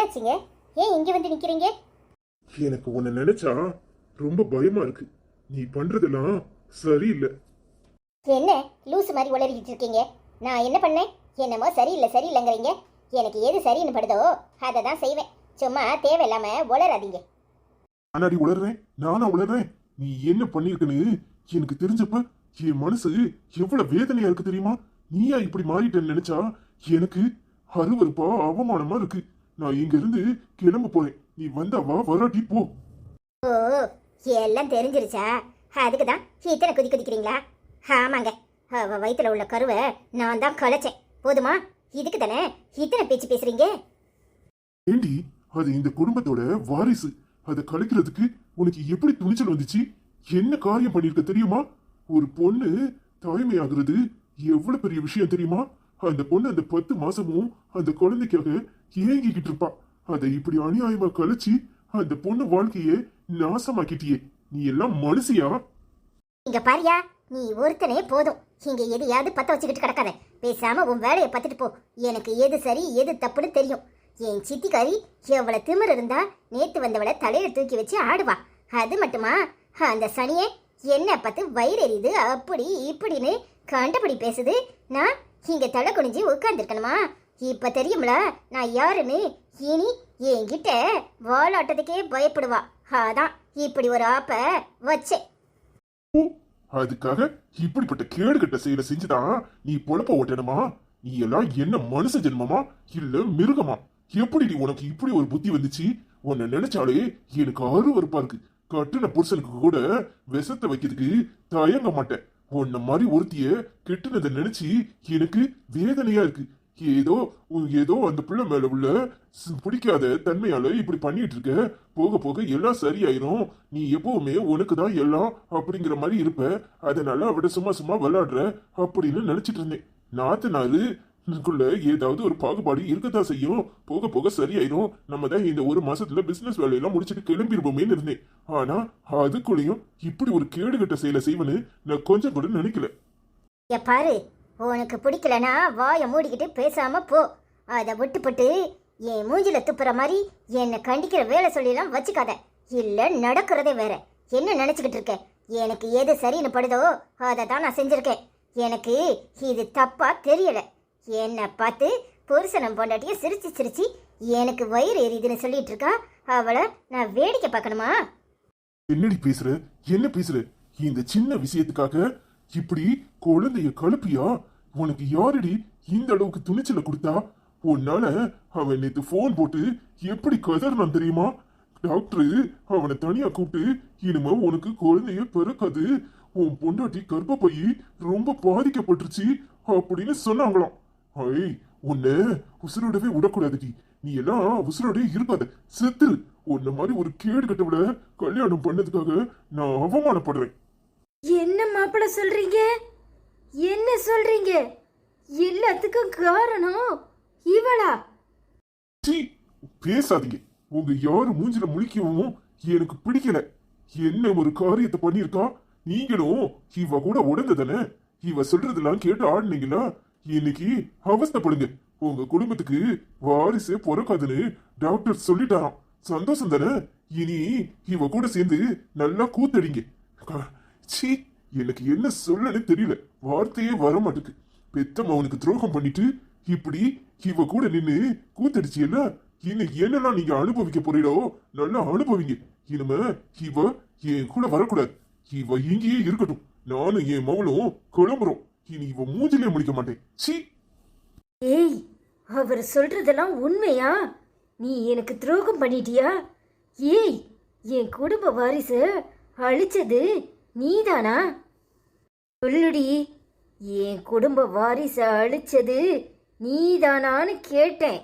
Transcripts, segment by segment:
என்னாச்சுங்க? ஏன் இங்க வந்து நிக்கிறீங்க? எனக்கு உன்னை நினைச்சா ரொம்ப பயமா இருக்கு. நீ பண்றதெல்லாம் சரியில்லை. என்ன லூசு மாதிரி உளறிக்கிட்டு இருக்கீங்க? நான் என்ன பண்ணேன்? என்னமோ சரியில்லை சரியில்லைங்கிறீங்க. எனக்கு எது சரின்னு படுதோ அதை தான் செய்வேன். சும்மா தேவையில்லாம உளறாதீங்க. நானாடி உளறேன்? நானா உளறேன்? நீ என்ன பண்ணிருக்கன்னு எனக்கு தெரிஞ்சப்ப என் மனசு எவ்வளவு வேதனையா இருக்கு தெரியுமா? நீயா இப்படி மாறிட்டேன்னு நினைச்சா எனக்கு அருவருப்பா அவமானமா இருக்கு. நான் இங்க இருந்து கிளம்ப போறேன். நீ வந்தாவா வராட்டி போ. ஓ, எல்லாம் தெரிஞ்சிருச்சா? அதுக்கு தான் இத்தனை குதிக்கிறீங்களா? ஆமாங்க, அவ வயித்துல உள்ள கருவை நான் தான் கலைச்சேன். போதுமா? இதுக்கு தானே இத்தனை பேச்சு பேசுறீங்க? ஏண்டி, அது இந்த குடும்பத்தோட வாரிசு. அதை கலைக்கிறதுக்கு உனக்கு எப்படி துணிச்சல் வந்துச்சு? என்ன காரியம் பண்ணிருக்க தெரியுமா? ஒரு பொண்ணு தாய்மையாகிறது எவ்வளவு பெரிய விஷயம் தெரியுமா? அந்த பொண்ணு அந்த 10 மாசமும் அந்த குழந்தைக்காக ஏங்கிக்கிட்டு இருப்பா. அதை இப்படி அநியாயமா கலைச்சு அந்த பொண்ணு வாழ்க்கைய நாசமாக்கிட்டியே. நீ எல்லாம் மனுஷியா? இங்க பாரியா, நீ ஒருத்தனே போதும். இங்க எதையாவது பத்த வச்சுக்கிட்டு கிடக்காத. பேசாம உன் வேலையை பார்த்துட்டு போ. எனக்கு எது சரி எது தப்புன்னு தெரியும். என் சித்திக்காரி எவ்வளவு திமிர் இருந்தா நேத்து வந்தவளை தலையில தூக்கி வச்சு ஆடுவா. அது மட்டுமா, அந்த சனியே என்ன பார்த்து வயிறு எரியுது அப்படி இப்படின்னு கண்டபடி பேசுது. நான் இங்க தலை குனிஞ்சு உட்கார்ந்துருக்கணுமா? இப்ப தெரியும்ல நான் யாருன்னு. இனி என்கிட்ட வாலாட்டத்துக்கே பயப்படுவா. அதான் இப்படி ஒரு ஆப்ப வச்சேன். அதுக்காக இப்படிப்பட்ட கேடுகட்ட செயலை செஞ்சுதான் நீ பொழப்ப ஓட்டணுமா? நீ எல்லாம் என்ன மனுஷ ஜென்மமா இல்ல மிருகமா? எப்படி நீ உனக்கு இப்படி ஒரு புத்தி வந்துச்சு? உன்னை நினைச்சாலே எனக்கு அருவருப்பா இருக்கு. கட்டுன புருஷனுக்கு கூட விஷத்தை வைக்கிறதுக்கு தயங்க மாட்டேன். உன்ன மாதிரி ஒருத்திய கெட்டுனதை நினைச்சு எனக்கு வேதனையா இருக்கு. ஏதோ ஏதோ அந்த பிள்ளை மேல உள்ள பிடிக்காத தன்மையால இப்படி பண்ணிட்டு இருக்க. போக போக எல்லாம் சரியாயிரும். நீ எப்பவுமே உனக்கு தான் எல்லாம் அப்படிங்கிற மாதிரி இருப்ப. அதனால அவட சும்மா சும்மா விளையாடுற அப்படின்னு நினைச்சிட்டு இருந்தேன். நாத்துக்குள்ள ஏதாவது ஒரு பாகுபாடு இருக்கத்தான் செய்யும். போக போக சரியாயிரும். நம்ம தான் இந்த 1 மாசத்துல பிசினஸ் வேலையெல்லாம் முடிச்சுட்டு கிளம்பிருப்போமேன்னு இருந்தேன். ஆனா அதுக்குள்ளயும் இப்படி ஒரு கேடுகட்ட செயலை செய்வனு நான் கொஞ்சம் கூட நினைக்கல. பாரு, உனக்கு பிடிக்கலனா வாயை மூடிக்கிட்டு பேசாம போ. அதை விட்டுப்பட்டு என் மூஞ்சில துப்புற மாதிரி என்னை கண்டிக்கிற வேலை சொல்லிலாம் வச்சுக்காத. இல்ல நடக்கிறதே வேற. என்ன நினைச்சுக்கிட்டு இருக்க? எனக்கு எது சரின்னு படுதோ அதை தான் நான் செஞ்சிருக்கேன். எனக்கு இது தப்பா தெரியல. என்னை பார்த்து புருஷனம் பொண்டாட்டிய சிரிச்சு சிரிச்சு எனக்கு வயிறு எரியுதுன்னு சொல்லிட்டு இருக்கா. அவளை நான் வேடிக்கை பார்க்கணுமா? என்னடி பேசுற? என்ன பேசுற? இந்த சின்ன விஷயத்துக்காக இப்படி குழந்தைய கழுப்பியா? உனக்கு யாரடி இந்த அளவுக்கு துணிச்சல கொடுத்தா? உன்னால அவன் நேத்து போன் போட்டு எப்படி கதறான் தெரியுமா? டாக்டரு அவனை தனியா கூப்பிட்டு இனிமே உனக்கு குழந்தைய பிறக்காது, உன் பொண்டாட்டி கர்ப்பப்பை ரொம்ப பாதிக்கப்பட்டுருச்சு அப்படின்னு சொன்னாங்களாம். ஐய், உன்னை உசுரோடவே விடக்கூடாதுடி. நீ எல்லாம் உசுரோடே இருக்காத, செத்து. உன்ன மாதிரி ஒரு கேடு கட்டவிட கல்யாணம் பண்ணதுக்காக நான் அவமானப்படுறேன். என்ன மாப்பிள்ள சொல்றீங்க? என்ன சொல்றீங்க? எல்லாத்துக்கும் காரணம் இவளா? பேசாதீங்க. உங்க யாரு மூஞ்சில முழிக்கவும் எனக்கு பிடிக்கல. என்ன ஒரு காரியத்தை பண்ணிருக்கா? நீங்களும் இவ கூட உடந்ததானே? இவ சொல்றதெல்லாம் கேட்டு ஆடுனீங்களா? இன்னைக்கு அவஸ்தப்படுங்க. உங்க குடும்பத்துக்கு வாரிசே பிறக்காதுன்னு டாக்டர் சொல்லிட்டாராம். சந்தோஷம் தானே? இனி இவ கூட சேர்ந்து நல்லா கூத்தடிங்க. சீ, எனக்கு என்ன சொல்லன்னு தெரியல. வார்த்தையே வர மாட்டுக்கு. பெத்த மவனுக்கு துரோகம் பண்ணிட்டு இப்படி இவ கூட நின்னு கூத்தடிச்சியல்ல. இன்னைக்கு என்னெல்லாம் நீங்க அனுபவிக்க போறீடோ நல்லா அனுபவிங்க. இனிமே இவ என் கூட வரக்கூடாது. இவ இங்கேயே இருக்கட்டும். நானும் என் மவளும் கிளம்புறோம். இனி இவ மூஞ்சிலே முடிக்க மாட்டேன். சீ. ஏய், அவர் சொல்றதெல்லாம் உண்மையா? நீ எனக்கு துரோகம் பண்ணிட்டியா? ஏய், என் குடும்ப வாரிசு அழிச்சது நீதானா? சொல்லுடி, என் குடும்ப வாரிச அழிச்சது நீதானான்னு கேட்டேன்.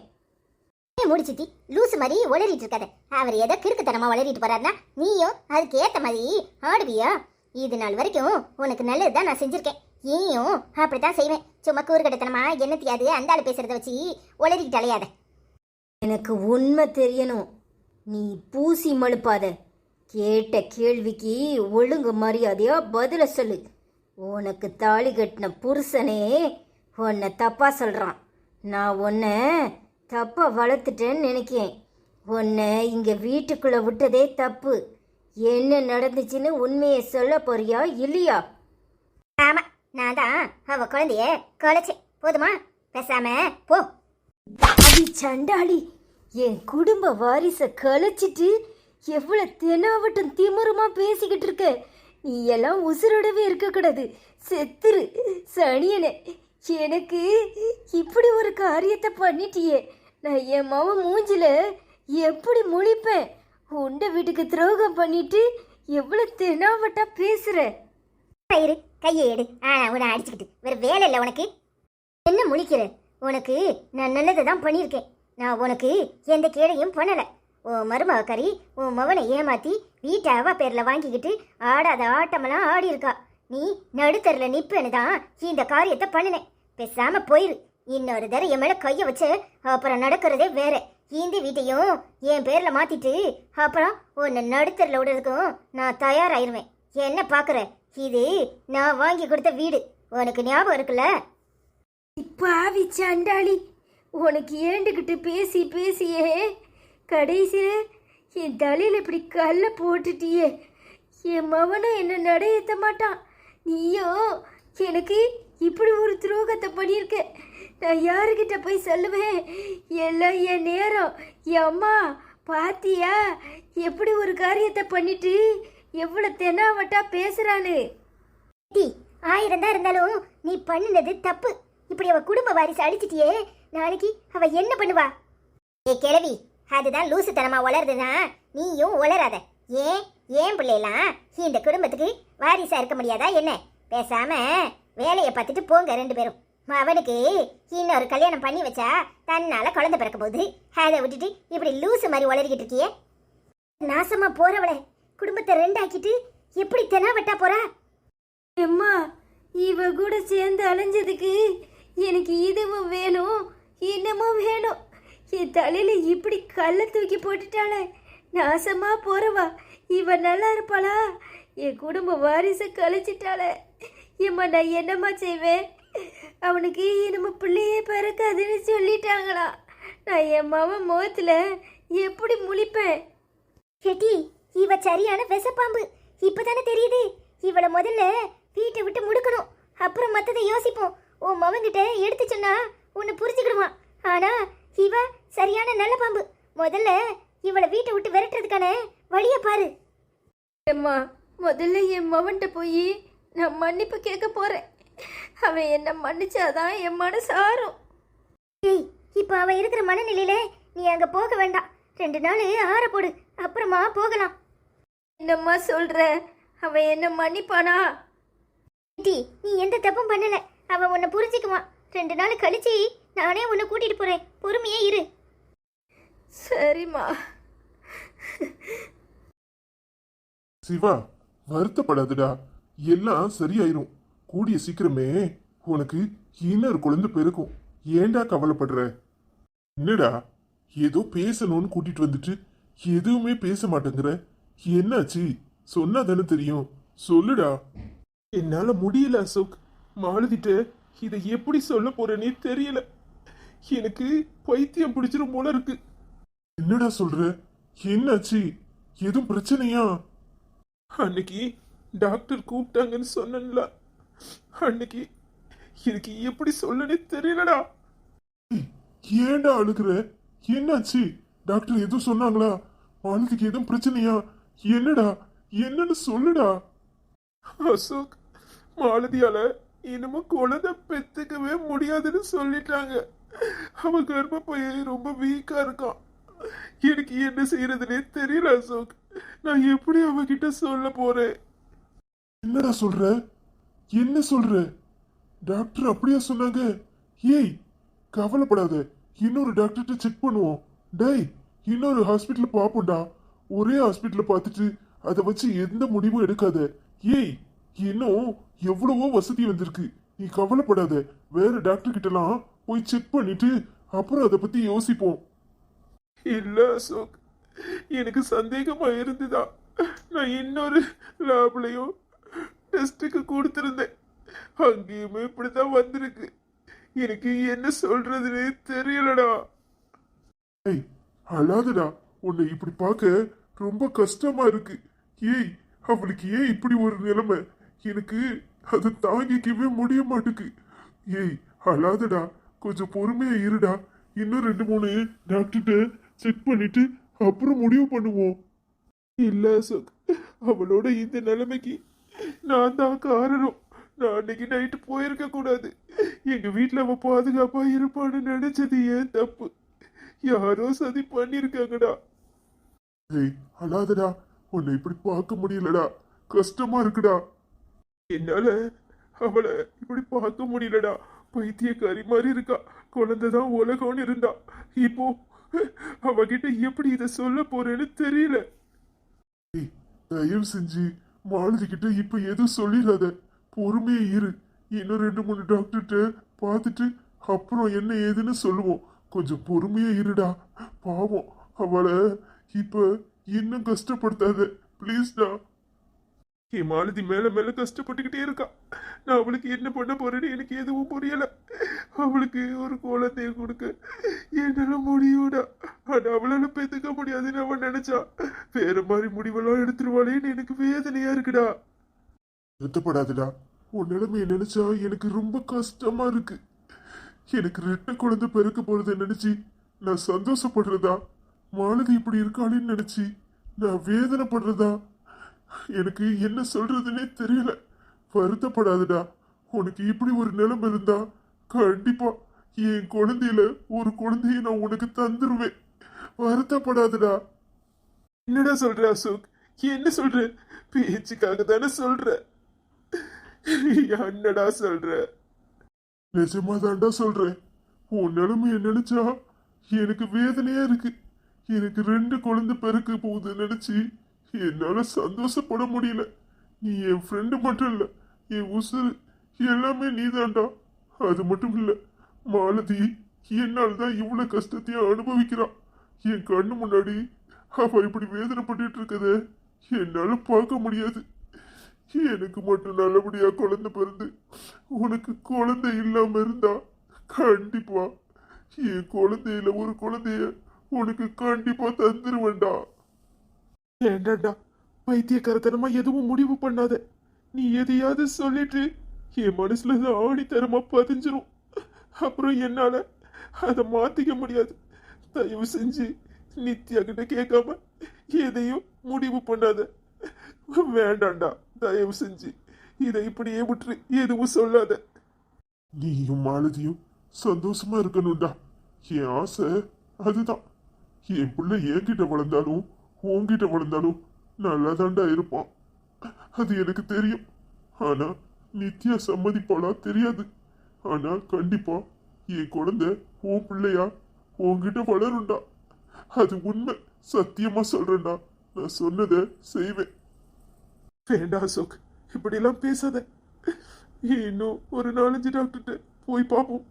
முடிச்சிட்டி லூசு மாதிரி உளறிட்டு இருக்காத. அவர் ஏதோ கிறுக்குத்தனமா உளறிட்டு போறாருன்னா நீயும் அதுக்கு ஏத்த மாதிரி ஆடுவியா? இது நாள் வரைக்கும் உனக்கு நல்லதுதான் நான் செஞ்சிருக்கேன். நீயும் அப்படித்தான் செய்வேன். சும்மா கூறுகட்டத்தனமா என்னத்தையாது அந்த ஆள் பேசுறத வச்சு உளறிக்கிட்டு அலையாத. எனக்கு உண்மை தெரியணும். நீ பூசி மழுப்பாத. கேட்ட கேள்விக்கு ஒழுங்கு மரியாதையா பதில சொல்லு. உனக்கு தாலி கட்டின புருஷனே உன்னை தப்பா சொல்றான். நான் உன்னை தப்பா வளர்த்துட்டேன்னு நினைக்கிறேன். உன்னை இங்க வீட்டுக்குள்ள விட்டதே தப்பு. என்ன நடந்துச்சுன்னு உண்மையை சொல்ல போறியா இல்லையா? ஆமா, நான் தான் அவ குழந்தைய கொலைச்சேன். போதுமா? பேசாம போ. அடி சண்டாளி, என் குடும்ப வாரிசை கலைச்சிட்டு எவ்வளவு தெனாவட்டும் திமிருமா பேசிக்கிட்டு இருக்க. நீ எல்லாம் உசுரோடவே இருக்கக்கூடாது, செத்துரு சனியனே. எனக்கு இப்படி ஒரு காரியத்தை பண்ணிட்டியே, நான் என் மவன் மூஞ்சில எப்படி முழிப்பேன்? உண்ட வீட்டுக்கு துரோகம் பண்ணிட்டு எவ்வளவு தெனாவட்டா பேசுற. இரு, கையை எடு. உன்னை அடிச்சுக்கிட்டு வேற வேலை இல்லை உனக்கு. என்ன முழிக்கிற? உனக்கு நான் நல்லதை தான் பண்ணியிருக்கேன். நான் உனக்கு எந்த கேடையும் பண்ணலை. உன் மருமகக்காரி உன் மவனை ஏமாத்தி வீட்டை அவ பேர்ல வாங்கிக்கிட்டு ஆடாத ஆட்டமெல்லாம் ஆடி இருக்கா. நீ நடுத்தரில் நிப்பேன்னு தான் இந்த காரியத்தை பண்ணினேன். பேசாம போயிரு. இன்னொரு தடவை என் மேல கைய வச்சு அப்புறம் நடக்கிறதே வேற. இந்த வீட்டையும் என் பேர்ல மாத்திட்டு அப்புறம் உன்னை நடுத்தரில் விடுறதுக்கும் நான் தயாராயிருவேன். என்ன பாக்குற? இது நான் வாங்கி கொடுத்த வீடு, உனக்கு ஞாபகம் இருக்குல்ல? பாவி சண்டாளி, உனக்கு ஏண்டுக்கிட்டு பேசி பேசியே கடைசியில் என் தலையில் இப்படி கல்லை போட்டுட்டியே. என் மவனும் என்ன நடையேற்ற மாட்டான். நீயோ எனக்கு இப்படி ஒரு துரோகத்தை பண்ணியிருக்க. நான் யாருக்கிட்ட போய் சொல்லுவேன்? எல்லாம் என் நேரம். என் அம்மா பாத்தியா எப்படி ஒரு காரியத்தை பண்ணிட்டு எவ்வளோ தெனாவட்டா பேசுறான்னு. 1000 தான் இருந்தாலும் நீ பண்ணினது தப்பு. இப்படி அவ குடும்ப வாரிசு அழிச்சிட்டியே, நாளைக்கு அவ என்ன பண்ணுவா? ஏ கிழவி, அதுதான் லூசுத்தனமா வளருதுதான். நீயும் வளராத. ஏன் பிள்ளைலாம் இந்த குடும்பத்துக்கு வாரிசா இருக்க முடியாதா என்ன? பேசாம வேலையை பார்த்துட்டு போங்க 2 பேரும். அவனுக்கு இன்னொரு கல்யாணம் பண்ணி வச்சா தன்னால குழந்தை பிறக்க போகுது. அதை விட்டுட்டு இப்படி லூசு மாதிரி வளரிக்கிட்டு இருக்கியே. நாசமா போறவளை குடும்பத்தை 2 ஆக்கிட்டு எப்படி தெனாவட்டா போறா? அம்மா, இவ கூட சேர்ந்து அலைஞ்சதுக்கு எனக்கு இதுவும் வேணும் இன்னமும் வேணும். என் தலையில இப்படி கல்லை தூக்கி போட்டுட்டாளே, நாசமா போறவா இவ நல்லா இருப்பாளா? என் குடும்ப வாரிசை கழிச்சிட்டாளே. ஏம்மா நான் என்னம்மா செய்வேன்? அவனுக்கு நம்ம பிள்ளையே பிறக்காதுன்னு சொல்லிட்டாங்களா? நான் என் மாவன் முகத்துல எப்படி முழிப்பேன்? செட்டி, இவ சரியான விஷப்பாம்பு. இப்பதானே தெரியுது. இவளை முதல்ல வீட்டை விட்டு முடுக்கணும், அப்புறம் மத்ததை யோசிப்போம். உன் மவன்கிட்ட எடுத்து சொன்னா உன்னை புரிஞ்சுக்கிடுவான். ஆனா இவ சரியான நல்ல பாம்பு. முதல்ல இவளை வீட்டை விட்டு விரட்டுறதுக்கான வழியை பாரு. அம்மா, முதல்ல என் மவன்கிட்ட போய் நான் மன்னிப்பு கேட்க போறேன். அவன் என்ன மன்னிச்சாதான் என் மனசு ஆறும். ஏய், இப்ப அவ இருக்கிற மனநிலையில நீ அங்க போக வேண்டாம். 2 நாள் ஆற போடு, அப்புறமா போகலாம். என்னம்மா சொல்ற? அவன் என்ன மன்னிப்பானா? செட்டி, நீ எந்த தப்பும் பண்ணல. அவன் உன்னை புரிஞ்சுக்குவான். 2 நாள் கழிச்சு நானே உன்னை கூட்டிட்டு போறேன். பொறுமையே இரு. சரிம்மா. சிவா, வருத்தப்படாதடா, எல்லாம் சரியாயிரும். கூடிய சீக்கிரமே உனக்கு இன்னொரு குழந்தை பிறக்கும். ஏன்டா கவலைப்படுற? என்னடா ஏதோ பேசணும்னு கூட்டிட்டு வந்துட்டு எதுவுமே பேச மாட்டேங்கிற? என்னாச்சு? சொன்னா தானே தெரியும். சொல்லுடா. என்னால முடியல அசோக். மாலதிட்ட இதை எப்படி சொல்ல போறேனே தெரியல. எனக்கு பைத்தியம் பிடிச்சிரும் போல இருக்கு. என்னடா சொல்ற? என்னாச்சு? எதுவும் பிரச்சனையா? அன்னைக்கு டாக்டர் கூப்பிட்டாங்கன்னு சொன்னல, அன்னைக்கு எனக்கு எப்படி சொல்லனே தெரியலடா. ஏன்டா அழுகுற? என்னாச்சு? டாக்டர் எதுவும் சொன்னாங்களா? மாலதிக்கு எதுவும் பிரச்சனையா? என்னடா? என்னன்னு சொல்லுடா. அசோக், மாலதியால இனிமே குழந்தை பெத்துக்கவே முடியாதுன்னு சொல்லிட்டாங்க. அவ கர்ப்பப்பை ரொம்ப வீக்கா இருக்கான். எனக்கு என்ன செய்யறதுனே தெரியல அசோக். நான் எப்படி அவகிட்ட சொல்ல போறேன்? என்னடா சொல்ற? என்ன சொல்ற? டாக்டர் அப்படியா சொன்னாங்க? ஏய், கவலைப்படாத, இன்னொரு டாக்டர்கிட்ட செக் பண்ணுவோம். டேய், இன்னொரு ஹாஸ்பிட்டல் பாப்போம்டா. ஒரே ஹாஸ்பிட்டல் பார்த்துட்டு அதை வச்சு எந்த முடிவும் எடுக்காத. ஏய், இன்னும் எவ்வளவோ வசதி வந்திருக்கு. நீ கவலைப்படாத. வேற டாக்டர் கிட்டலாம் போய் செக் பண்ணிட்டு அப்புறம் அதை பத்தி யோசிப்போம். இல்ல அசோக், எனக்கு சந்தேகமா இருந்துதா. நான் இன்னொரு லேப்லயும் டெஸ்டுக்கு கொடுத்திருந்தேன். அங்கேயுமே இப்படிதான் வந்திருக்கு. எனக்கு என்ன சொல்றதுன்னே தெரியலடா. ஏய், அழாதடா. உன்னை இப்படி பார்க்க ரொம்ப கஷ்டமா இருக்கு. ஏய், அவளுக்கு ஏன் இப்படி ஒரு நிலைமை? எனக்கு அதை தாங்கிக்கவே முடிய மாட்டுக்கு. ஏய், அழாதடா, கொஞ்சம் பொறுமையா இருடா. இன்னும் 2-3 டாக்டர்கிட்ட செக் பண்ணிட்டு அப்புறம் முடிவு பண்ணுவோம். இல்ல அசோக், அவளோட இந்த நிலைமைக்கு நான் தான் காரணம். நான் அன்னைக்கு நைட்டு போயிருக்க கூடாது. எங்க வீட்டுல அவ பாதுகாப்பா இருப்பான்னு நினைச்சது ஏன் தப்பு. யாரோ சதி பண்ணிருக்காங்கடா. ஏய், அழாதடா, உன்னை இப்படி பார்க்க முடியலடா, கஷ்டமா இருக்குடா. என்னால அவளை இப்படி பார்க்க முடியலடா. பைத்தியக்காரி மாதிரி இருக்கா. குழந்தைதான் உலகம்னு இருந்தா, இப்போ அவகிட்ட எப்படி இதை சொல்ல போறேன்னு தெரியல. ஏய், தயவு செஞ்சு மாலதி கிட்ட இப்ப எதுவும் சொல்லிடாத. பொறுமையா இரு. இன்னும் 2-3 டாக்டர்கிட்ட பார்த்துட்டு அப்புறம் என்ன ஏதுன்னு சொல்லுவோம். கொஞ்சம் பொறுமையா இருடா. பாவம், அவளை இப்ப இன்னும் கஷ்டப்படுத்தாத ப்ளீஸ்டா. என் மாலதி மேல மேல கஷ்டப்பட்டுக்கிட்டே இருக்கா. நான் அவளுக்கு என்ன பண்ண போறேன்னு எனக்கு எதுவும் புரியல. அவளுக்கு ஒரு குழந்தைய கொடுக்க என்னால முடியும்டா. ஆனா அவளால பெத்துக்க முடியாதுன்னு அவன் நினைச்சா வேற மாதிரி முடிவெல்லாம் எடுத்துருவாளேன்னு எனக்கு வேதனையா இருக்குடா. வருத்தப்படாதுடா. உன் நிலைமையை நினைச்சா எனக்கு ரொம்ப கஷ்டமா இருக்கு. எனக்கு 2 குழந்தை பிறக்க போறதை நினைச்சு நான் சந்தோஷப்படுறதா, மாலதி இப்படி இருக்காளேன்னு நினைச்சு நான் வேதனைப்படுறதா, எனக்கு என்ன சொல்றதுன்னே தெரியல. வருத்தப்படாதுடா. உனக்கு இப்படி ஒரு நிலைமை இருந்தா கண்டிப்பா என் குழந்தையில ஒரு குழந்தைய நான் உனக்கு தந்துருவேன். வருத்தப்படாதுடா. என்னடா சொல்ற அசோக்? என்ன சொல்ற? பேச்சுக்காக தானே சொல்ற? என்னடா சொல்ற? நிஜமா தான்டா சொல்றேன். உன் நிலைமைய நினைச்சா எனக்கு வேதனையா இருக்கு. எனக்கு 2 குழந்தை பிறக்க போகுது நினைச்சு என்னால சந்தோஷப்பட முடியல. நீ என் ஃப்ரெண்டு மட்டும் இல்ல, என் உசுறு எல்லாமே நீதான்டா. அது மட்டும் இல்ல, மாலதி என்னால் தான் இவ்வளவு கஷ்டத்தையும் அனுபவிக்கிறான். என் கண்ணு முன்னாடி அவ இப்படி வேதனைப்பட்டு இருக்கத என்னால பார்க்க முடியாது. எனக்கு மட்டும் நல்லபடியா குழந்தை பிறந்து உனக்கு குழந்தை இல்லாம இருந்தா கண்டிப்பா என் குழந்தையில ஒரு குழந்தைய உனக்கு கண்டிப்பா தந்துருவேன்டா. ஏண்டாண்டா, பைத்தியக்காரத்தனமா எதுவும் முடிவு பண்ணாத. நீ எதையாவது சொல்லிட்டு என் மனசுல ஆணித்தரமா பதிஞ்சிரும். அப்புறம் என்னால அதை மாத்திக்க முடியாது. தயவு செஞ்சு நித்யா கிட்ட கேட்காம எதையும் முடிவு பண்ணாத. வேண்டாண்டா, தயவு செஞ்சு இதை இப்படியே விட்டு எதுவும் சொல்லாத. நீயும் மாலதியும் சந்தோஷமா இருக்கணும்டா. என் ஆசை அதுதான். என் பிள்ளை என்கிட்ட வளர்ந்தாலும் உன்கிட்ட வளர்ந்தாலும் நல்லா தாண்டா இருப்பான். அது எனக்கு தெரியும். ஆனா நித்யா சம்மதிப்பாளா தெரியாது. ஆனா கண்டிப்பா என் குழந்தை உன் பிள்ளையா உன்கிட்ட வளரும்டா. அது உண்மை. சத்தியமா சொல்றேன்டா. நான் சொன்னதை செய்வேன். வேண்டா அசோக், இப்படிலாம் பேசாத. இன்னும் ஒரு 4-5 டாக்டர்கிட்ட போய் பார்ப்போம்.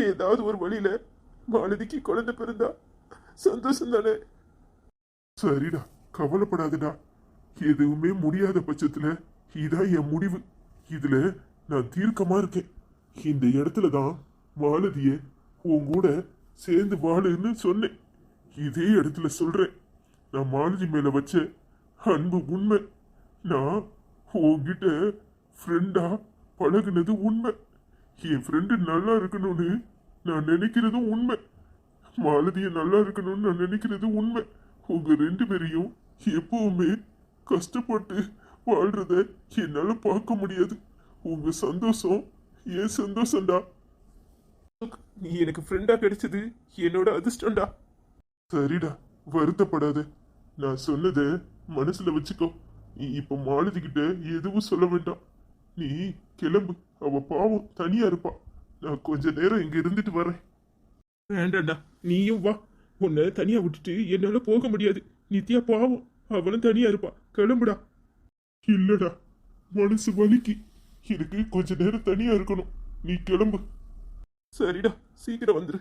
ஏதாவது ஒரு வழியில மாலதிக்கு குழந்தை பிறந்தா சந்தோஷம் தானே. சரிடா, கவலைப்படாதடா. எதுவுமே முடியாத பட்சத்துல இதான் என் முடிவு. இதுல நான் தீர்க்கமா இருக்கேன். இந்த இடத்துல தான் மாலதிய உன் கூட சேர்ந்து வாழுன்னு சொன்னேன். இதே இடத்துல சொல்றேன், நான் மாலதி மேல வச்ச அன்பு உண்மை. நான் உன்கிட்ட ஃப்ரெண்டா பழகுனது உண்மை. என் ஃப்ரெண்டு நல்லா இருக்கணும்னு நான் நினைக்கிறதும் உண்மை. மாலதிய நல்லா இருக்கணும்னு நான் நினைக்கிறது உண்மை. உங்க 2 பேரையும் எப்பவுமே கஷ்டப்பட்டு வாழ்றத என்னால பார்க்க முடியாது. உங்க சந்தோஷம் என் சந்தோஷம்டா. நீ எனக்கு ஃப்ரெண்டா கிடைச்சது என்னோட அதிர்ஷ்டம்டா. சரிடா, வருத்தப்படாத. நான் சொன்னத மனசுல வச்சுக்கோ. நீ இப்ப மாலதி கிட்ட எதுவும் சொல்ல வேண்டாம். நீ கிளம்பு. அவ பாவம் தனியா இருப்பா. நான் கொஞ்ச நேரம் இங்க இருந்துட்டு வரேன். வேண்டாண்டா, நீயும் வா. உன்னை தனியா விட்டுட்டு என்னால போக முடியாது. நித்யா பாவம், அவளும் தனியா இருப்பா. கிளம்புடா. இல்லடா, மனசு வலிக்கு. எனக்கு கொஞ்ச நேரம் தனியா இருக்கணும். நீ கிளம்பு. சரிடா, சீக்கிரம் வந்துரு.